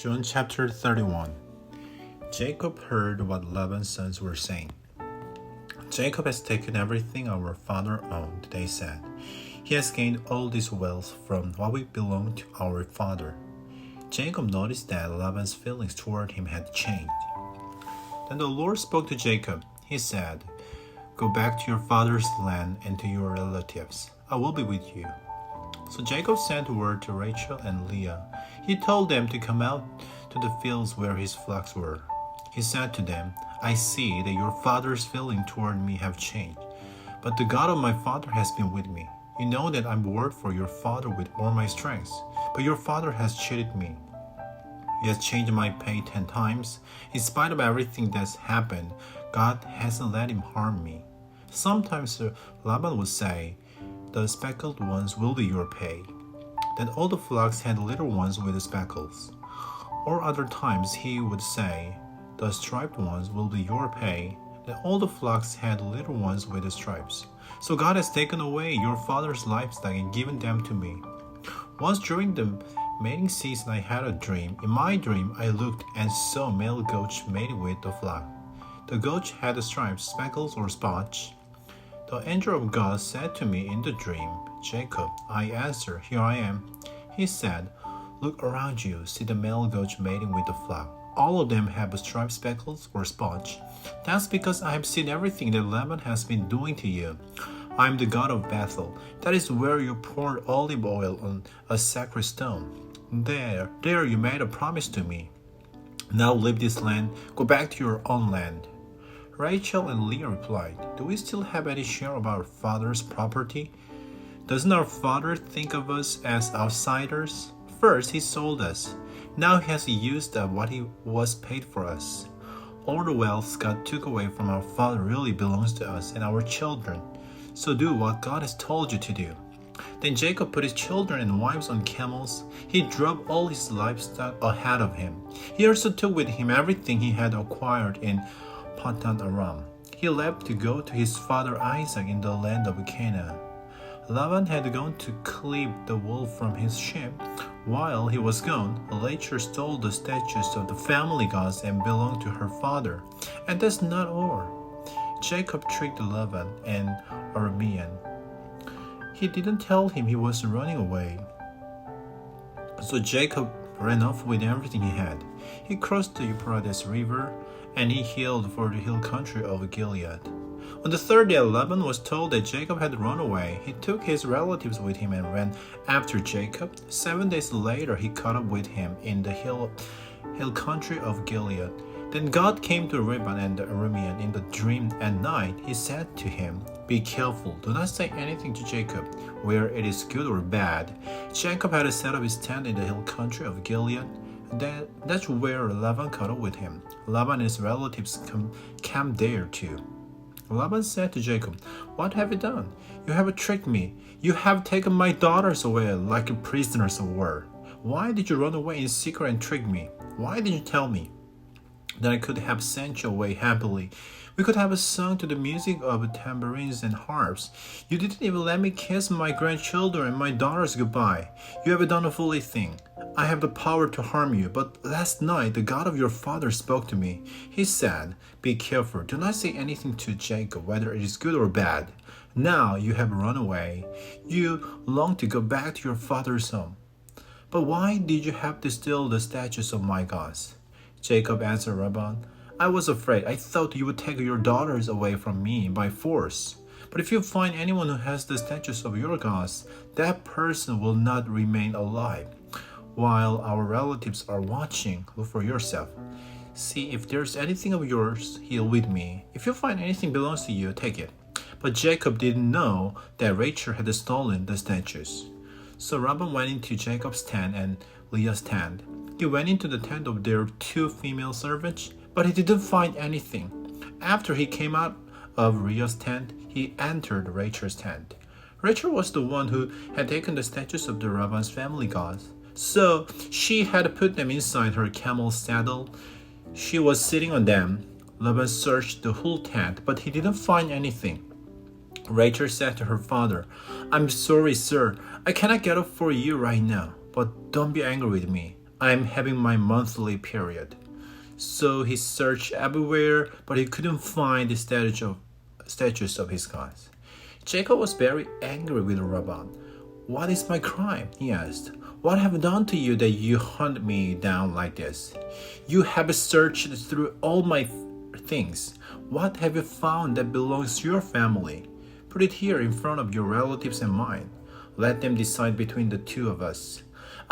John chapter 31. Jacob heard what Laban's sons were saying. Jacob has taken everything our father owned, they said. He has gained all this wealth from what we belonged to our father. Jacob noticed that Laban's feelings toward him had changed. Then the Lord spoke to Jacob. He said, "Go back to your father's land and to your relatives. I will be with you." So Jacob sent word to Rachel and Leah. He told them to come out to the fields where his flocks were. He said to them, "I see that your father's feelings toward me have changed, but the God of my father has been with me. You know that I worked for your father with all my strength, but your father has cheated me. He has changed my pay 10 times. In spite of everything that's happened, God hasn't let him harm me." Sometimes Laban would say, "The speckled ones will be your pay." Then all the flocks had little ones with the speckles. Or other times he would say, "The striped ones will be your pay." Then all the flocks had little ones with the stripes. So God has taken away your father's livestock and given them to me. Once during the mating season I had a dream. In my dream I looked and saw male goats mating with the flock. The goats had the stripes, speckles, or spots. The angel of God said to me in the dream, "Jacob." I answered, "Here I am." He said, "Look around you, see the male goats mating with the flock. All of them have striped speckles or spots. That's because I have seen everything that Laban has been doing to you. I am the God of Bethel. That is where you poured olive oil on a sacred stone. There you made a promise to me. Now leave this land, go back to your own land." Rachel and Leah replied, "Do we still have any share of our father's property? Doesn't our father think of us as outsiders? First, he sold us. Now he has used up what he was paid for us. All the wealth God took away from our father really belongs to us and our children. So do what God has told you to do." Then Jacob put his children and wives on camels. He drove all his livestock ahead of him. He also took with him everything he had acquired in Padan Aram. He left to go to his father Isaac in the land of Canaan. Laban had gone to clip the wool from his sheep. While he was gone, Rachel stole the statues of the family gods and belonged to her father. And that's not all. Jacob tricked Laban and Aramean. He didn't tell him he was running away. So Jacob ran off with everything he had. He crossed the Euphrates River, and he headed for the hill country of Gilead. On the third day, Laban was told that Jacob had run away. He took his relatives with him and ran after Jacob. 7 days later, he caught up with him in the hill country of Gilead. Then God came to Reuben and the Aramean in the dream at night. He said to him, "Be careful, do not say anything to Jacob, whether it is good or bad." Jacob had set up his tent in the hill country of Gilead. That's where Laban caught up with him. Laban and his relatives camped there too. Laban said to Jacob, "What have you done? You have tricked me. You have taken my daughters away like prisoners of war. Why did you run away in secret and trick me? Why didn't you tell me that I could have sent you away happily? We could have sung to the music of tambourines and harps. You didn't even let me kiss my grandchildren and my daughters goodbye. You have done a foolish thing. I have the power to harm you, but last night the God of your father spoke to me. He said, 'Be careful, do not say anything to Jacob, whether it is good or bad.' Now you have run away. You long to go back to your father's home. But why did you have to steal the statues of my gods?" Jacob answered Laban, "I was afraid. I thought you would take your daughters away from me by force. But if you find anyone who has the statues of your gods, that person will not remain alive. While our relatives are watching, look for yourself. See if there's anything of yours here with me. If you find anything belongs to you, take it." But Jacob didn't know that Rachel had stolen the statues. So Laban went into Jacob's tent and Leah's tent. He went into the tent of their 2 female servants, but he didn't find anything. After he came out of Leah's tent, he entered Rachel's tent. Rachel was the one who had taken the statues of the Laban's family gods. So she had put them inside her camel's saddle. She was sitting on them. Laban searched the whole tent, but he didn't find anything. Rachel said to her father, "I'm sorry, sir. I cannot get up for you right now, but don't be angry with me. I'm having my monthly period. So he searched everywhere, but he couldn't find the statues of his gods. Jacob was very angry with Laban. What is my crime? He asked. What have I done to you that you hunt me down like this? You have searched through all my things. What have you found that belongs to your family? Put it here in front of your relatives and mine. Let them decide between the two of us.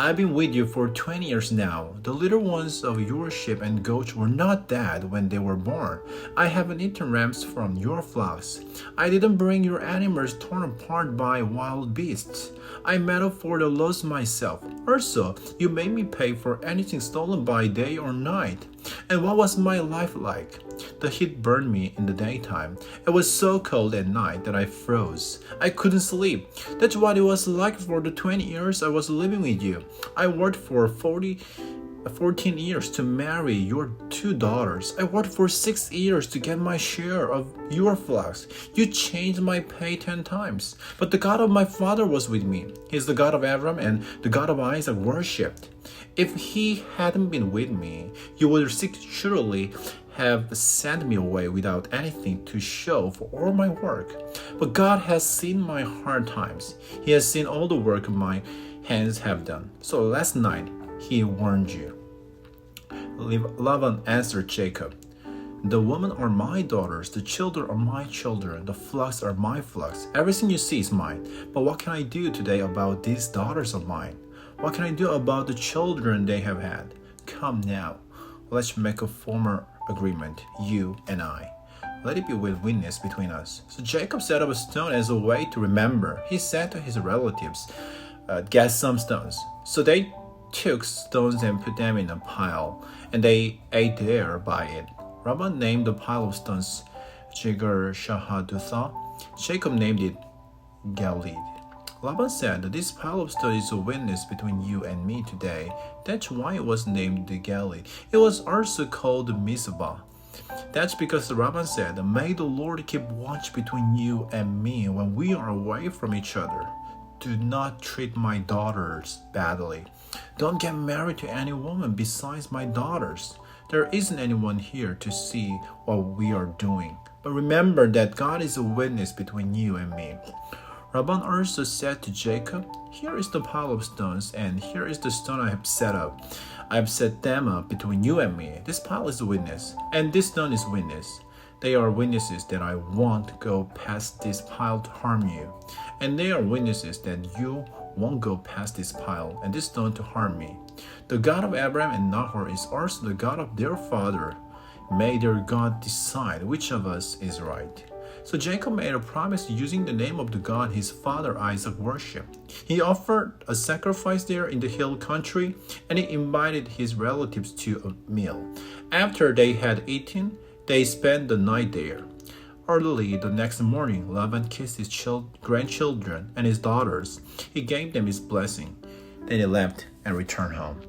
I've been with you for 20 years now. The little ones of your sheep and goats were not dead when they were born. I haven't eaten rams from your flocks. I didn't bring your animals torn apart by wild beasts. I meddled for the loss myself. Also, you made me pay for anything stolen by day or night. And what was my life like? The heat burned me in the daytime. It was so cold at night that I froze. I couldn't sleep. That's what it was like for the 20 years I was living with you. I worked for 14 years to marry your 2 daughters. I worked for 6 years to get my share of your flocks. You changed my pay 10 times. But the God of my father was with me. He is the God of Abraham and the God of Isaac worshipped. If he hadn't been with me, you would surely have sent me away without anything to show for all my work. But God has seen my hard times. He has seen all the work my hands have done. So last night, he warned you. Laban answered Jacob, the women are my daughters, the children are my children, the flocks are my flocks. Everything you see is mine. But what can I do today about these daughters of mine? What can I do about the children they have had? Come now, let's make a formal agreement, you and I. Let it be with witness between us. So Jacob set up a stone as a way to remember. He said to his relatives, get some stones. So they took stones and put them in a pile, and they ate there by it. Laban named the pile of stones Jegar Shahadutha. Jacob named it Gilead. Laban said, this pile of stones is a witness between you and me today. That's why it was named the Gilead. It was also called Mizpah. That's because Laban said, may the Lord keep watch between you and me when we are away from each other. Do not treat my daughters badly. Don't get married to any woman besides my daughters. There isn't anyone here to see what we are doing. But remember that God is a witness between you and me. Laban also said to Jacob, here is the pile of stones, and here is the stone I have set up. I have set them up between you and me. This pile is a witness, and this stone is witness. They are witnesses that I won't go past this pile to harm you. And they are witnesses that you won't go past this pile and this stone to harm me. The God of Abraham and Nahor is also the God of their father. May their God decide which of us is right. So Jacob made a promise using the name of the God his father Isaac worshipped. He offered a sacrifice there in the hill country, and he invited his relatives to a meal. After they had eaten, they spent the night there. Early the next morning, Laban kissed his grandchildren and his daughters. He gave them his blessing. Then he left and returned home.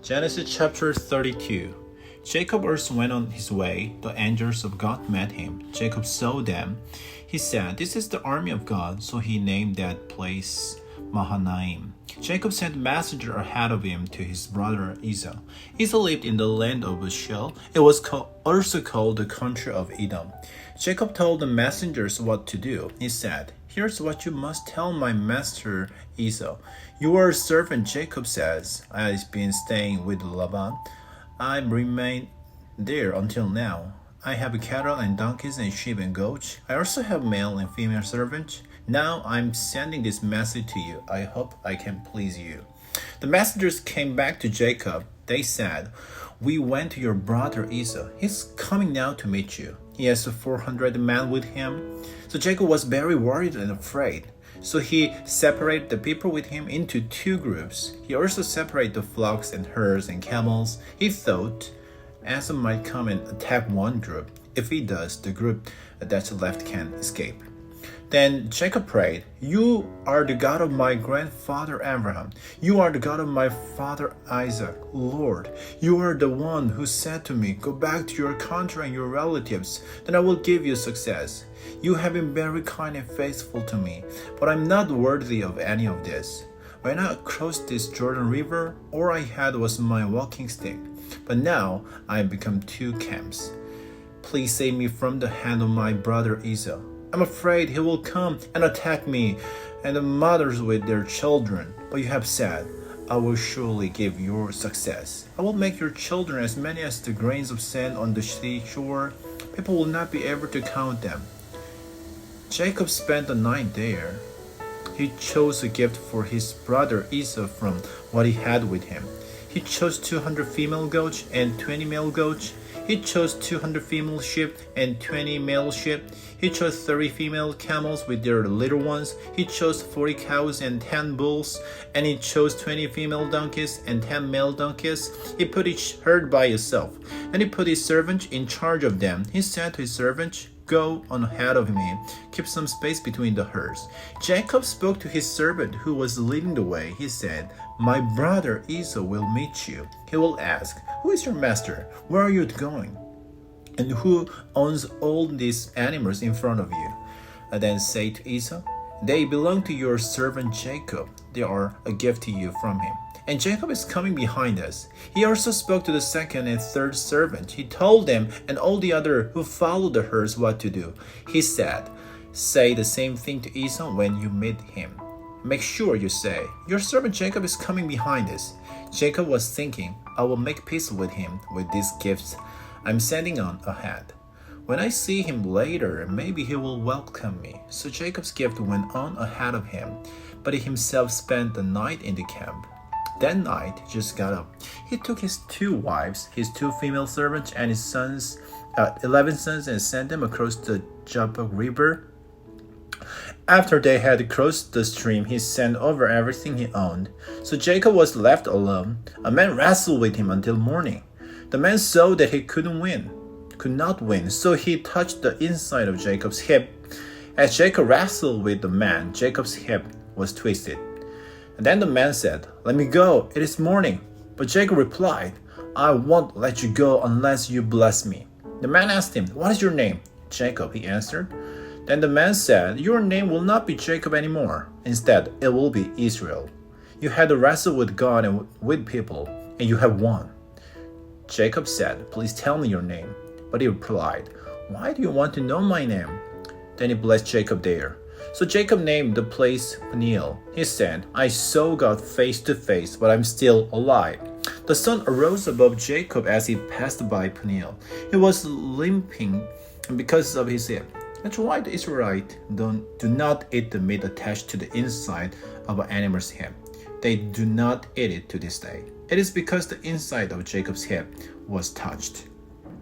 Genesis chapter 32. Jacob also went on his way. The angels of God met him. Jacob saw them. He said, this is the army of God. So he named that place Mahanaim. Jacob sent a messenger ahead of him to his brother Esau. Esau lived in the land of Shil. It was also called the country of Edom. Jacob told the messengers what to do. He said, here's what you must tell my master Esau. Your servant Jacob says, I've been staying with Laban. I remained there until now. I have cattle and donkeys and sheep and goats. I also have male and female servants. Now I'm sending this message to you. I hope I can please you. The messengers came back to Jacob. They said, we went to your brother Esau. He's coming now to meet you. He has 400 men with him. So Jacob was very worried and afraid. So he separated the people with him into 2 groups. He also separated the flocks and herds and camels. He thought Esau might come and attack one group. If he does, the group that's left can escape. Then Jacob prayed, you are the God of my grandfather Abraham. You are the God of my father Isaac. Lord, you are the one who said to me, go back to your country and your relatives, then I will give you success. You have been very kind and faithful to me, but I'm not worthy of any of this. When I crossed this Jordan River, all I had was my walking stick. But now I have become two camps. Please save me from the hand of my brother Esau. I'm afraid he will come and attack me and the mothers with their children. But you have said, I will surely give you success. I will make your children as many as the grains of sand on the seashore. People will not be able to count them. Jacob spent the night there. He chose a gift for his brother Esau from what he had with him. He chose 200 female goats and 20 male goats. He chose 200 female sheep and 20 male sheep. He chose 30 female camels with their little ones. He chose 40 cows and 10 bulls. And he chose 20 female donkeys and 10 male donkeys. He put each herd by itself. And he put his servant in charge of them. He said to his servant, Go on ahead of me, keep some space between the herds. Jacob spoke to his servant who was leading the way. He said, My brother Esau will meet you. He will ask, Who is your master? Where are you going? And who owns all these animals in front of you? And then say to Esau, They belong to your servant Jacob. They are a gift to you from him. And Jacob is coming behind us. He also spoke to the second and third servant. He told them and all the other who followed the herds what to do. He said, Say the same thing to Esau when you meet him. Make sure you say, Your servant Jacob is coming behind us. Jacob was thinking, I will make peace with him with these gifts I'm sending on ahead. When I see him later, maybe he will welcome me. So Jacob's gift went on ahead of him, but he himself spent the night in the camp. That night, he just got up. He took his 2 wives, his 2 female servants, and his 11 sons, and sent them across the Jabbok River. After they had crossed the stream, he sent over everything he owned. So Jacob was left alone. A man wrestled with him until morning. The man saw that he could not win, so he touched the inside of Jacob's hip. As Jacob wrestled with the man, Jacob's hip was twisted. And then the man said, Let me go, it is morning. But Jacob replied, I won't let you go unless you bless me. The man asked him, What is your name? Jacob, he answered. Then the man said, Your name will not be Jacob anymore. Instead, it will be Israel. You had to wrestle with God and with people, and you have won. Jacob said, Please tell me your name. But he replied, Why do you want to know my name? Then he blessed Jacob there. So Jacob named the place Peniel. He said, I saw God face to face, but I'm still alive. The sun arose above Jacob as he passed by Peniel. He was limping because of his hip. That's why the Israelites do not eat the meat attached to the inside of an animal's hip. They do not eat it to this day. It is because the inside of Jacob's hip was touched.